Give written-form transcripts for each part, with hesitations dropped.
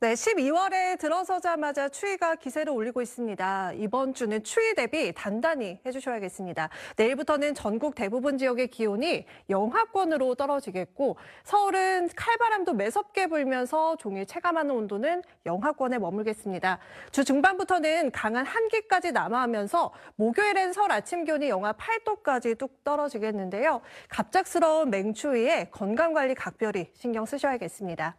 네, 12월에 들어서자마자 추위가 기세를 올리고 있습니다. 이번 주는 추위 대비 단단히 해주셔야겠습니다. 내일부터는 전국 대부분 지역의 기온이 영하권으로 떨어지겠고 서울은 칼바람도 매섭게 불면서 종일 체감하는 온도는 영하권에 머물겠습니다. 주 중반부터는 강한 한기까지 남하하면서 목요일엔 서울 아침 기온이 영하 8도까지 뚝 떨어지겠는데요. 갑작스러운 맹추위에 건강관리 각별히 신경 쓰셔야겠습니다.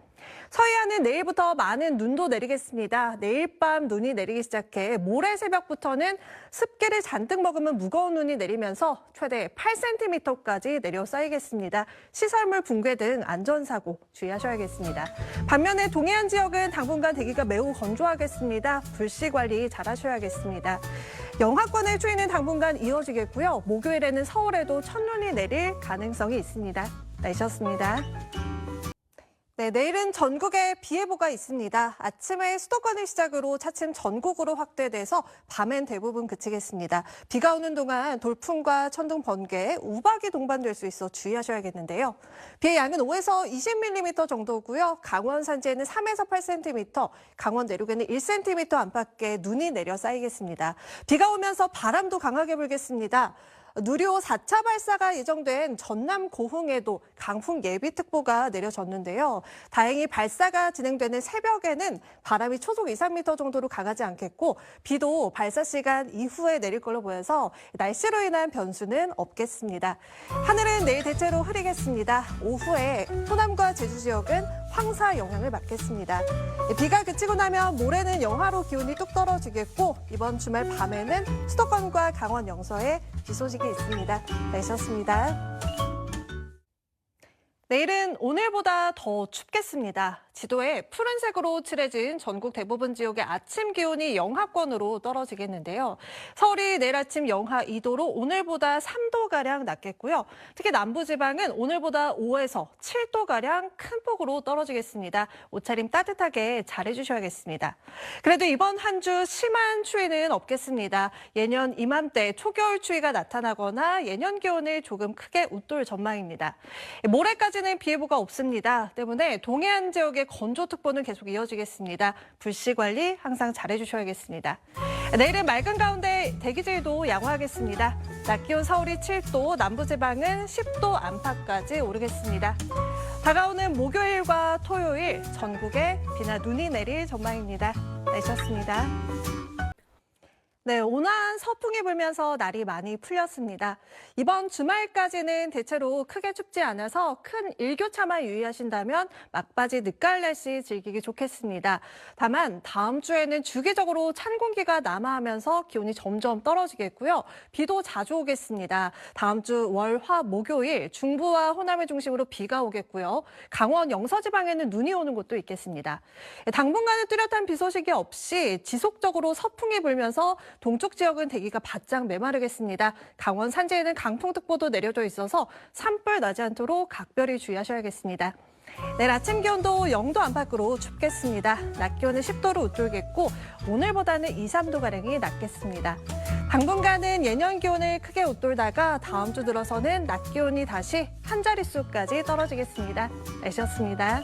서해안은 내일부터 많은 눈도 내리겠습니다. 내일 밤 눈이 내리기 시작해 모레 새벽부터는 습기를 잔뜩 머금은 무거운 눈이 내리면서 최대 8cm까지 내려 쌓이겠습니다. 시설물 붕괴 등 안전사고 주의하셔야겠습니다. 반면에 동해안 지역은 당분간 대기가 매우 건조하겠습니다. 불씨 관리 잘 하셔야겠습니다. 영하권의 추위는 당분간 이어지겠고요. 목요일에는 서울에도 첫눈이 내릴 가능성이 있습니다. 날씨였습니다. 네, 내일은 전국에 비 예보가 있습니다. 아침에 수도권을 시작으로 차츰 전국으로 확대돼서 밤엔 대부분 그치겠습니다. 비가 오는 동안 돌풍과 천둥, 번개, 우박이 동반될 수 있어 주의하셔야겠는데요. 비의 양은 5에서 20mm 정도고요. 강원 산지에는 3에서 8cm, 강원 내륙에는 1cm 안팎의 눈이 내려 쌓이겠습니다. 비가 오면서 바람도 강하게 불겠습니다. 누리호 4차 발사가 예정된 전남 고흥에도 강풍 예비특보가 내려졌는데요. 다행히 발사가 진행되는 새벽에는 바람이 초속 2, 3m 정도로 강하지 않겠고 비도 발사 시간 이후에 내릴 걸로 보여서 날씨로 인한 변수는 없겠습니다. 하늘은 내일 대체로 흐리겠습니다. 오후에 호남과 제주 지역은 황사 영향을 받겠습니다. 비가 그치고 나면 모레는 영하로 기온이 뚝 떨어지겠고 이번 주말 밤에는 수도권과 강원 영서에 비 소식이 있습니다. 날씨였습니다. 내일은 오늘보다 더 춥겠습니다. 지도에 푸른색으로 칠해진 전국 대부분 지역의 아침 기온이 영하권으로 떨어지겠는데요. 서울이 내일 아침 영하 2도로 오늘보다 3도가량 낮겠고요. 특히 남부지방은 오늘보다 5에서 7도가량 큰 폭으로 떨어지겠습니다. 옷차림 따뜻하게 잘해주셔야겠습니다. 그래도 이번 한 주 심한 추위는 없겠습니다. 예년 이맘때 초겨울 추위가 나타나거나 예년 기온을 조금 크게 웃돌 전망입니다. 모레까지는 비 예보가 없습니다. 때문에 동해안 지역의 건조특보는 계속 이어지겠습니다. 불씨 관리 항상 잘해주셔야겠습니다. 내일은 맑은 가운데 대기질도 양호하겠습니다. 낮 기온 서울이 7도, 남부지방은 10도 안팎까지 오르겠습니다. 다가오는 목요일과 토요일 전국에 비나 눈이 내릴 전망입니다. 날씨였습니다. 네, 온화한 서풍이 불면서 날이 많이 풀렸습니다. 이번 주말까지는 대체로 크게 춥지 않아서 큰 일교차만 유의하신다면 막바지 늦가을 날씨 즐기기 좋겠습니다. 다만 다음 주에는 주기적으로 찬 공기가 남하하면서 기온이 점점 떨어지겠고요. 비도 자주 오겠습니다. 다음 주 월, 화, 목요일 중부와 호남을 중심으로 비가 오겠고요. 강원 영서 지방에는 눈이 오는 곳도 있겠습니다. 당분간은 뚜렷한 비 소식이 없이 지속적으로 서풍이 불면서 동쪽 지역은 대기가 바짝 메마르겠습니다. 강원 산지에는 강풍특보도 내려져 있어서 산불 나지 않도록 각별히 주의하셔야겠습니다. 내일 아침 기온도 0도 안팎으로 춥겠습니다. 낮 기온은 10도로 웃돌겠고 오늘보다는 2, 3도가량이 낮겠습니다. 당분간은 예년 기온을 크게 웃돌다가 다음 주 들어서는 낮 기온이 다시 한 자릿수까지 떨어지겠습니다. 날씨였습니다.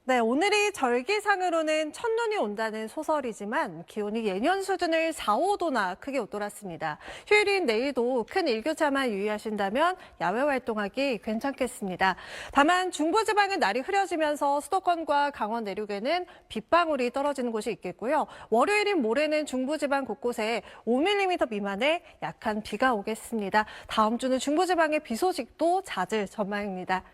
네, 오늘이 절기상으로는 첫눈이 온다는 소설이지만 기온이 예년 수준을 4, 5도나 크게 웃돌았습니다. 휴일인 내일도 큰 일교차만 유의하신다면 야외 활동하기 괜찮겠습니다. 다만 중부지방은 날이 흐려지면서 수도권과 강원 내륙에는 빗방울이 떨어지는 곳이 있겠고요. 월요일인 모레는 중부지방 곳곳에 5mm 미만의 약한 비가 오겠습니다. 다음 주는 중부지방의 비 소식도 잦을 전망입니다.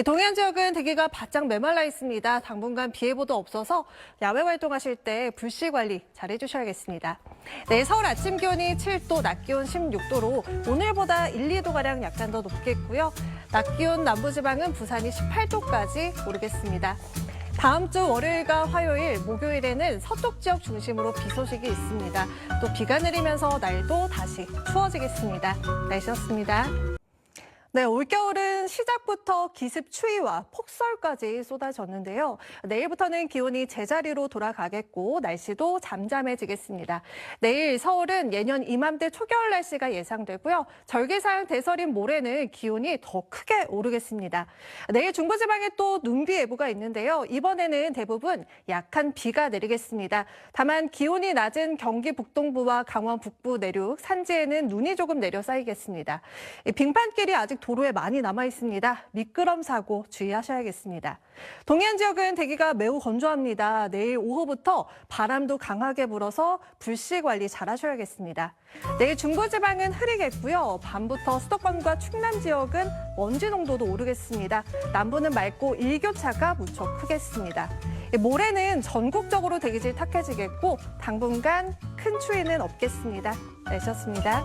동해안 지역은 대기가 바짝 메말라 있습니다. 당분간 비 예보도 없어서 야외 활동하실 때 불씨 관리 잘 해주셔야겠습니다. 내일 서울 아침 기온이 7도, 낮 기온 16도로 오늘보다 1, 2도가량 약간 더 높겠고요. 낮 기온 남부지방은 부산이 18도까지 오르겠습니다. 다음 주 월요일과 화요일, 목요일에는 서쪽 지역 중심으로 비 소식이 있습니다. 또 비가 내리면서 날도 다시 추워지겠습니다. 날씨였습니다. 네, 올겨울은 시작부터 기습 추위와 폭설까지 쏟아졌는데요. 내일부터는 기온이 제자리로 돌아가겠고 날씨도 잠잠해지겠습니다. 내일 서울은 예년 이맘때 초겨울 날씨가 예상되고요. 절기상 대설인 모레는 기온이 더 크게 오르겠습니다. 내일 중부지방에 또 눈비 예보가 있는데요. 이번에는 대부분 약한 비가 내리겠습니다. 다만 기온이 낮은 경기 북동부와 강원 북부 내륙, 산지에는 눈이 조금 내려 쌓이겠습니다. 빙판길이 아직 도로에 많이 남아 있습니다. 미끄럼 사고 주의하셔야겠습니다. 동해안 지역은 대기가 매우 건조합니다. 내일 오후부터 바람도 강하게 불어서 불씨 관리 잘 하셔야겠습니다. 내일 중부지방은 흐리겠고요. 밤부터 수도권과 충남 지역은 먼지 농도도 오르겠습니다. 남부는 맑고 일교차가 무척 크겠습니다. 모레는 전국적으로 대기질 탁해지겠고 당분간 큰 추위는 없겠습니다. 내셨습니다.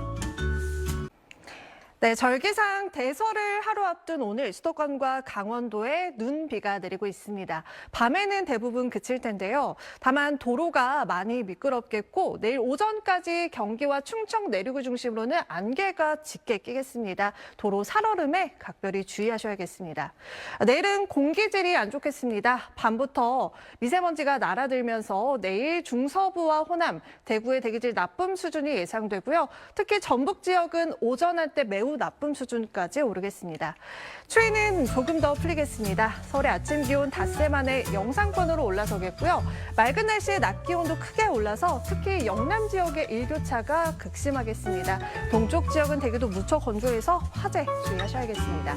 네, 절기상 대설을 하루 앞둔 오늘 수도권과 강원도에 눈비가 내리고 있습니다. 밤에는 대부분 그칠 텐데요. 다만 도로가 많이 미끄럽겠고 내일 오전까지 경기와 충청 내륙을 중심으로는 안개가 짙게 끼겠습니다. 도로 살얼음에 각별히 주의하셔야겠습니다. 내일은 공기질이 안 좋겠습니다. 밤부터 미세먼지가 날아들면서 내일 중서부와 호남, 대구의 대기질 나쁨 수준이 예상되고요. 특히 전북 지역은 오전 한때 매우 나쁨 수준까지 오르겠습니다. 추위는 조금 더 풀리겠습니다. 서울의 아침 기온 닷새 만에 영상권으로 올라서겠고요. 맑은 날씨에 낮 기온도 크게 올라서 특히 영남 지역의 일교차가 극심하겠습니다. 동쪽 지역은 대기도 무척 건조해서 화재 주의하셔야겠습니다.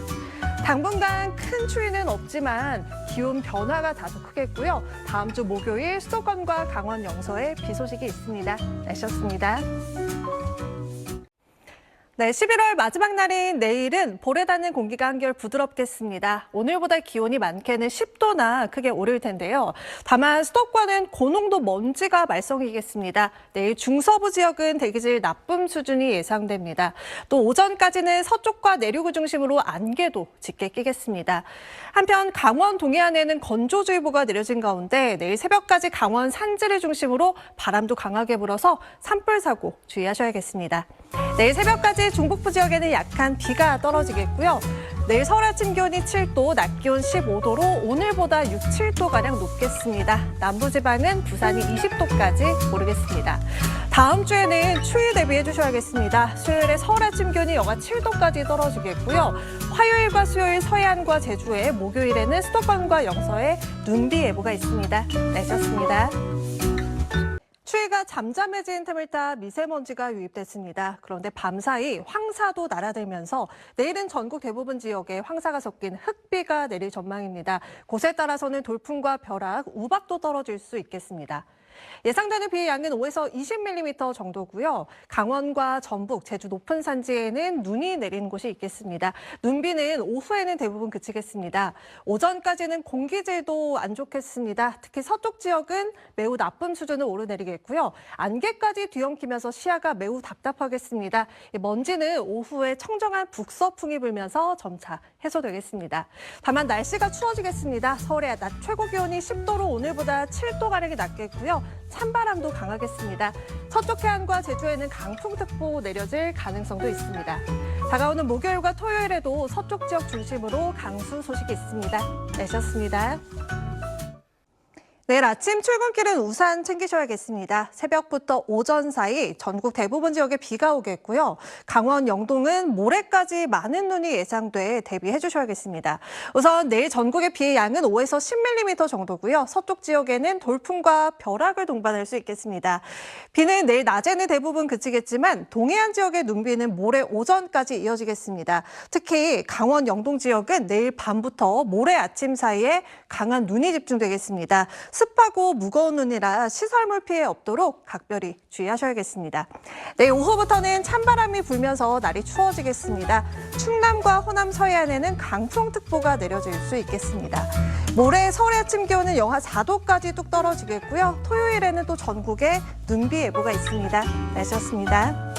당분간 큰 추위는 없지만 기온 변화가 다소 크겠고요. 다음 주 목요일 수도권과 강원 영서에 비 소식이 있습니다. 날씨였습니다. 네, 11월 마지막 날인 내일은 볼에 닿는 공기가 한결 부드럽겠습니다. 오늘보다 기온이 많게는 10도나 크게 오를 텐데요. 다만 수도권은 고농도 먼지가 말썽이겠습니다. 내일 중서부 지역은 대기질 나쁨 수준이 예상됩니다. 또 오전까지는 서쪽과 내륙을 중심으로 안개도 짙게 끼겠습니다. 한편 강원 동해안에는 건조주의보가 내려진 가운데 내일 새벽까지 강원 산지를 중심으로 바람도 강하게 불어서 산불 사고 주의하셔야겠습니다. 내일 새벽까지 중북부 지역에는 약한 비가 떨어지겠고요. 내일 서울 아침 기온이 7도, 낮 기온 15도로 오늘보다 6, 7도가량 높겠습니다. 남부지방은 부산이 20도까지 오르겠습니다. 다음 주에는 추위 대비해 주셔야겠습니다. 수요일에 서울 아침 기온이 영하 7도까지 떨어지겠고요. 화요일과 수요일 서해안과 제주에, 목요일에는 수도권과 영서에 눈비 예보가 있습니다. 내셨습니다. 추위가 잠잠해진 틈을 타 미세먼지가 유입됐습니다. 그런데 밤사이 황사도 날아들면서 내일은 전국 대부분 지역에 황사가 섞인 흑비가 내릴 전망입니다. 곳에 따라서는 돌풍과 벼락, 우박도 떨어질 수 있겠습니다. 예상되는 비의 양은 5에서 20mm 정도고요. 강원과 전북, 제주 높은 산지에는 눈이 내리는 곳이 있겠습니다. 눈비는 오후에는 대부분 그치겠습니다. 오전까지는 공기질도 안 좋겠습니다. 특히 서쪽 지역은 매우 나쁨 수준을 오르내리겠고요. 안개까지 뒤엉키면서 시야가 매우 답답하겠습니다. 먼지는 오후에 청정한 북서풍이 불면서 점차 해소되겠습니다. 다만 날씨가 추워지겠습니다. 서울의 낮 최고 기온이 10도로 오늘보다 7도가량이 낮겠고요. 찬바람도 강하겠습니다. 서쪽 해안과 제주에는 강풍특보 내려질 가능성도 있습니다. 다가오는 목요일과 토요일에도 서쪽 지역 중심으로 강수 소식이 있습니다. 내셨습니다. 내일 아침 출근길은 우산 챙기셔야겠습니다. 새벽부터 오전 사이 전국 대부분 지역에 비가 오겠고요. 강원 영동은 모레까지 많은 눈이 예상돼 대비해 주셔야겠습니다. 우선 내일 전국의 비의 양은 5에서 10mm 정도고요. 서쪽 지역에는 돌풍과 벼락을 동반할 수 있겠습니다. 비는 내일 낮에는 대부분 그치겠지만 동해안 지역의 눈비는 모레 오전까지 이어지겠습니다. 특히 강원 영동 지역은 내일 밤부터 모레 아침 사이에 강한 눈이 집중되겠습니다. 습하고 무거운 눈이라 시설물 피해 없도록 각별히 주의하셔야겠습니다. 내일 오후부터는 찬바람이 불면서 날이 추워지겠습니다. 충남과 호남 서해안에는 강풍특보가 내려질 수 있겠습니다. 모레 서울의 아침 기온은 영하 4도까지 뚝 떨어지겠고요. 토요일에는 또 전국에 눈비 예보가 있습니다. 날씨였습니다.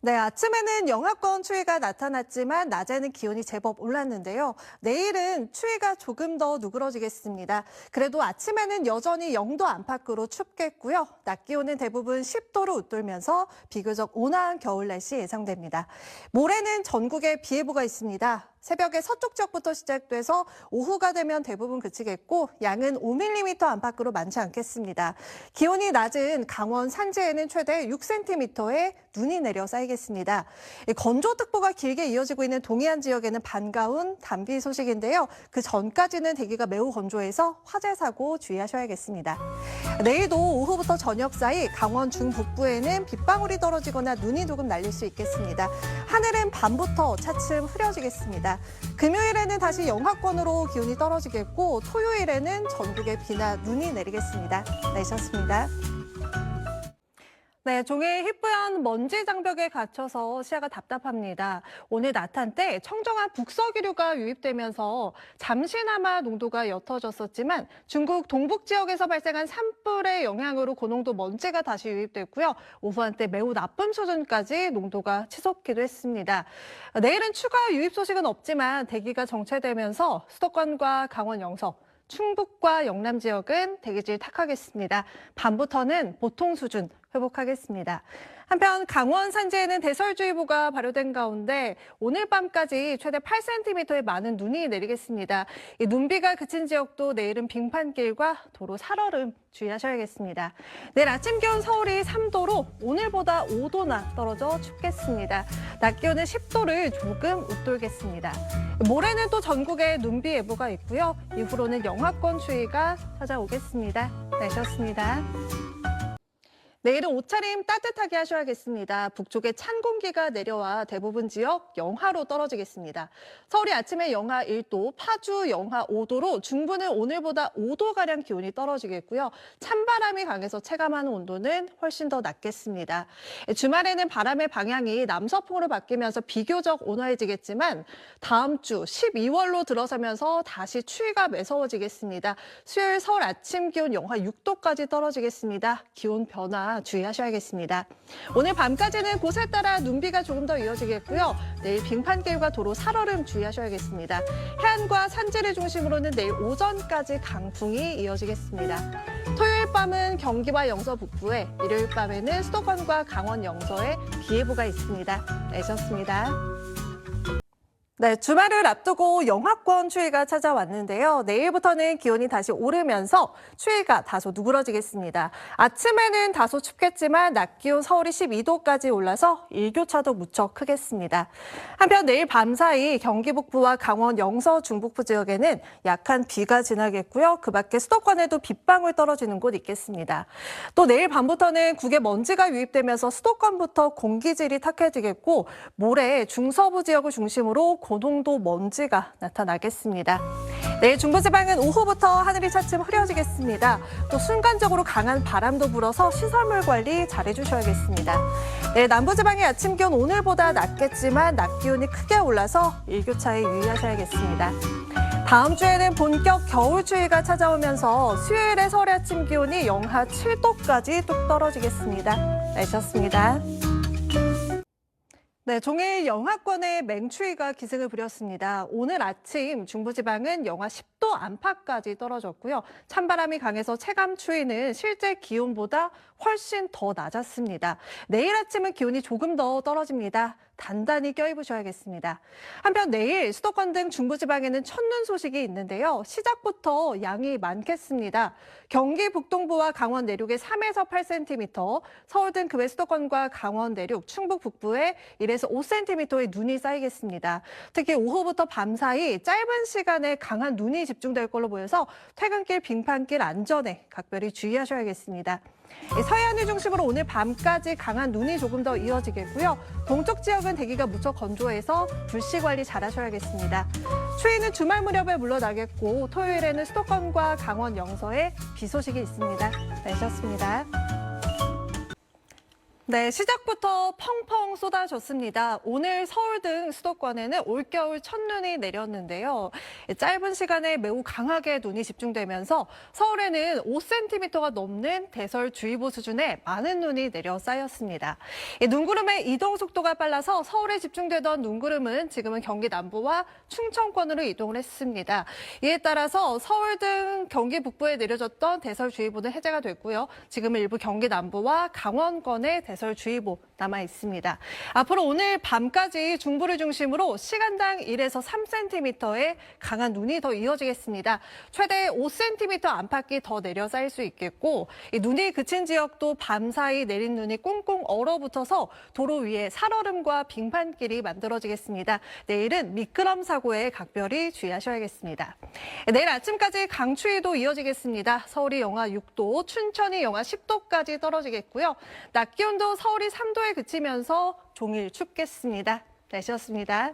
네, 아침에는 영하권 추위가 나타났지만 낮에는 기온이 제법 올랐는데요. 내일은 추위가 조금 더 누그러지겠습니다. 그래도 아침에는 여전히 0도 안팎으로 춥겠고요. 낮 기온은 대부분 10도로 웃돌면서 비교적 온화한 겨울 날씨 예상됩니다. 모레는 전국에 비 예보가 있습니다. 새벽에 서쪽 지역부터 시작돼서 오후가 되면 대부분 그치겠고 양은 5mm 안팎으로 많지 않겠습니다. 기온이 낮은 강원 산지에는 최대 6cm의 눈이 내려 쌓이겠습니다. 건조특보가 길게 이어지고 있는 동해안 지역에는 반가운 단비 소식인데요. 그 전까지는 대기가 매우 건조해서 화재 사고 주의하셔야겠습니다. 내일도 오후부터 저녁 사이 강원 중북부에는 빗방울이 떨어지거나 눈이 조금 날릴 수 있겠습니다. 하늘은 밤부터 차츰 흐려지겠습니다. 금요일에는 다시 영하권으로 기온이 떨어지겠고 토요일에는 전국에 비나 눈이 내리겠습니다. 날씨였습니다. 네, 종일 희뿌연 먼지 장벽에 갇혀서 시야가 답답합니다. 오늘 낮한 때 청정한 북서기류가 유입되면서 잠시나마 농도가 옅어졌었지만 중국 동북 지역에서 발생한 산불의 영향으로 고농도 먼지가 다시 유입됐고요. 오후 한때 매우 나쁨 수준까지 농도가 치솟기도 했습니다. 내일은 추가 유입 소식은 없지만 대기가 정체되면서 수도권과 강원 영서, 충북과 영남 지역은 대기질 탁하겠습니다. 밤부터는 보통 수준 회복하겠습니다. 한편 강원 산지에는 대설주의보가 발효된 가운데 오늘 밤까지 최대 8cm의 많은 눈이 내리겠습니다. 이 눈비가 그친 지역도 내일은 빙판길과 도로 살얼음 주의하셔야겠습니다. 내일 아침 기온 서울이 3도로 오늘보다 5도나 떨어져 춥겠습니다. 낮 기온은 10도를 조금 웃돌겠습니다. 모레는 또 전국에 눈비 예보가 있고요. 이후로는 영하권 추위가 찾아오겠습니다. 날씨였습니다. 내일은 옷차림 따뜻하게 하셔야겠습니다. 북쪽에 찬 공기가 내려와 대부분 지역 영하로 떨어지겠습니다. 서울이 아침에 영하 1도, 파주 영하 5도로 중부는 오늘보다 5도가량 기온이 떨어지겠고요. 찬바람이 강해서 체감하는 온도는 훨씬 더 낮겠습니다. 주말에는 바람의 방향이 남서풍으로 바뀌면서 비교적 온화해지겠지만 다음 주 12월로 들어서면서 다시 추위가 매서워지겠습니다. 수요일 서울 아침 기온 영하 6도까지 떨어지겠습니다. 기온 변화 주의하셔야겠습니다. 오늘 밤까지는 곳에 따라 눈비가 조금 더 이어지겠고요. 내일 빙판길과 도로 살얼음 주의하셔야겠습니다. 해안과 산지를 중심으로는 내일 오전까지 강풍이 이어지겠습니다. 토요일 밤은 경기와 영서 북부에, 일요일 밤에는 수도권과 강원 영서에 비 예보가 있습니다. 날씨였습니다. 네, 주말을 앞두고 영하권 추위가 찾아왔는데요. 내일부터는 기온이 다시 오르면서 추위가 다소 누그러지겠습니다. 아침에는 다소 춥겠지만 낮 기온 서울이 12도까지 올라서 일교차도 무척 크겠습니다. 한편 내일 밤사이 경기 북부와 강원 영서 중북부 지역에는 약한 비가 지나겠고요. 그 밖에 수도권에도 빗방울 떨어지는 곳 있겠습니다. 또 내일 밤부터는 국에 먼지가 유입되면서 수도권부터 공기질이 탁해지겠고 모레 중서부 지역을 중심으로 고농도 먼지가 나타나겠습니다. 내일 중부지방은 오후부터 하늘이 차츰 흐려지겠습니다. 또 순간적으로 강한 바람도 불어서 시설물 관리 잘해주셔야겠습니다. 내일 남부지방의 아침 기온 오늘보다 낮겠지만 낮 기온이 크게 올라서 일교차에 유의하셔야겠습니다. 다음 주에는 본격 겨울 추위가 찾아오면서 수요일에 서울의 아침 기온이 영하 7도까지 뚝 떨어지겠습니다. 날씨였습니다. 네, 종일 영하권의 맹추위가 기승을 부렸습니다. 오늘 아침 중부지방은 영하 10도 안팎까지 떨어졌고요. 찬바람이 강해서 체감 추위는 실제 기온보다 훨씬 더 낮았습니다. 내일 아침은 기온이 조금 더 떨어집니다. 단단히 껴입으셔야겠습니다. 한편 내일 수도권 등 중부지방에는 첫눈 소식이 있는데요. 시작부터 양이 많겠습니다. 경기 북동부와 강원 내륙에 3에서 8cm, 서울 등 그 외 수도권과 강원 내륙, 충북 북부에 1에서 5cm의 눈이 쌓이겠습니다. 특히 오후부터 밤 사이 짧은 시간에 강한 눈이 집중될 걸로 보여서 퇴근길, 빙판길 안전에 각별히 주의하셔야겠습니다. 서해안을 중심으로 오늘 밤까지 강한 눈이 조금 더 이어지겠고요. 동쪽 지역은 대기가 무척 건조해서 불씨 관리 잘 하셔야겠습니다. 추위는 주말 무렵에 물러나겠고 토요일에는 수도권과 강원 영서에 비 소식이 있습니다. 날씨였습니다. 네, 시작부터 펑펑 쏟아졌습니다. 오늘 서울 등 수도권에는 올겨울 첫눈이 내렸는데요. 짧은 시간에 매우 강하게 눈이 집중되면서 서울에는 5cm가 넘는 대설주의보 수준의 많은 눈이 내려 쌓였습니다. 눈구름의 이동 속도가 빨라서 서울에 집중되던 눈구름은 지금은 경기 남부와 충청권으로 이동을 했습니다. 이에 따라서 서울 등 경기 북부에 내려졌던 대설주의보는 해제가 됐고요. 지금은 일부 경기 남부와 강원권에 대설주의보 남아 있습니다. 앞으로 오늘 밤까지 중부를 중심으로 시간당 1에서 3cm의 강한 눈이 더 이어지겠습니다. 최대 5cm 안팎이 더 내려 쌓일 수 있겠고, 이 눈이 그친 지역도 밤사이 내린 눈이 꽁꽁 얼어붙어서 도로 위에 살얼음과 빙판길이 만들어지겠습니다. 내일은 미끄럼 사고에 각별히 주의하셔야겠습니다. 내일 아침까지 강추위도 이어지겠습니다. 서울이 영하 6도, 춘천이 영하 10도까지 떨어지겠고요. 낮 기온도 서울이 3도에 그치면서 종일 춥겠습니다. 날씨였습니다.